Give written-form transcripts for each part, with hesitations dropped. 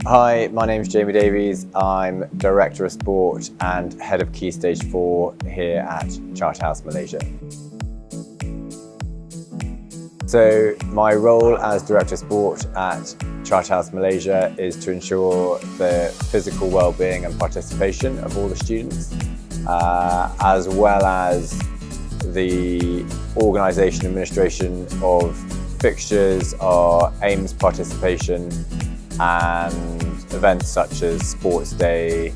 Hi, my name is Jamie Davies. I'm Director of Sport and Head of Key Stage 4 here at Charterhouse Malaysia. So my role as Director of Sport at Charterhouse Malaysia is to ensure the physical well-being and participation of all the students, as well as the organisation and administration of fixtures, our AIMS participation, and events such as Sports Day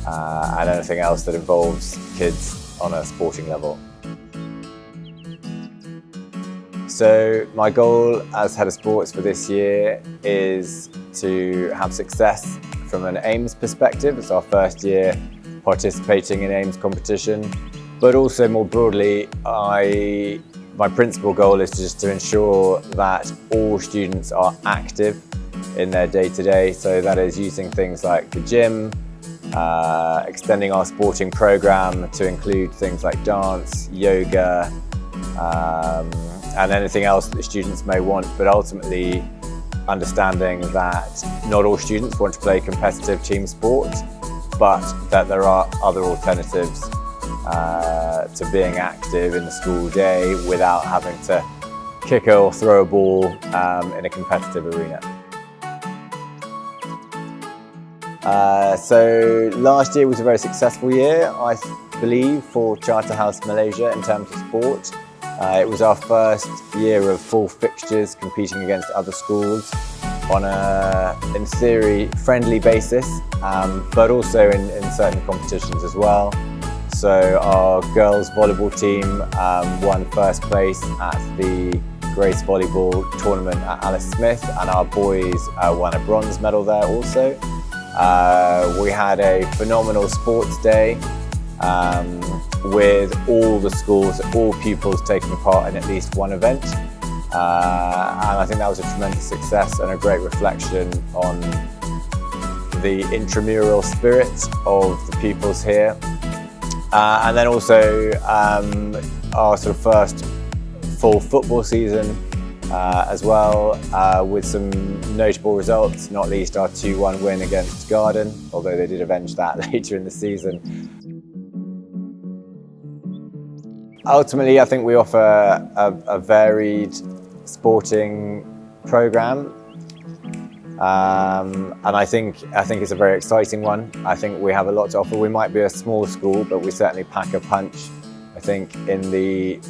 and anything else that involves kids on a sporting level. So my goal as Head of Sports for this year is to have success from an AIMS perspective. It's our first year participating in AIMS competition, but also more broadly, my principal goal is just to ensure that all students are active in their day-to-day. So that is using things like the gym, extending our sporting program to include things like dance, yoga, and anything else that the students may want, but ultimately understanding that not all students want to play competitive team sport, but that there are other alternatives to being active in the school day without having to kick or throw a ball in a competitive arena. So last year was a very successful year, I believe, for Charterhouse Malaysia in terms of sport. It was our first year of full fixtures competing against other schools on a, in theory, friendly basis, but also in certain competitions as well. So our girls volleyball team won first place at the Grace Volleyball tournament at Alice Smith, and our boys won a bronze medal there also. We had a phenomenal sports day with all the schools, all pupils taking part in at least one event. And I think that was a tremendous success and a great reflection on the intramural spirit of the pupils here. And then also our sort of first full football season as well, with some notable results, not least our 2-1 win against Garden, although they did avenge that later in the season. Ultimately, I think we offer a varied sporting programme, and I think it's a very exciting one. I think we have a lot to offer. We might be a small school, but we certainly pack a punch, I think, in the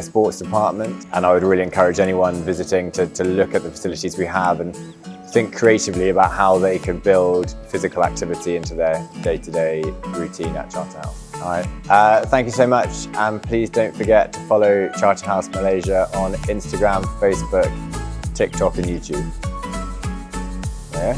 sports department, and I would really encourage anyone visiting to look at the facilities we have and think creatively about how they can build physical activity into their day-to-day routine at Charterhouse. All right, thank you so much, and please don't forget to follow Charterhouse Malaysia on Instagram, Facebook, TikTok and YouTube. Yeah.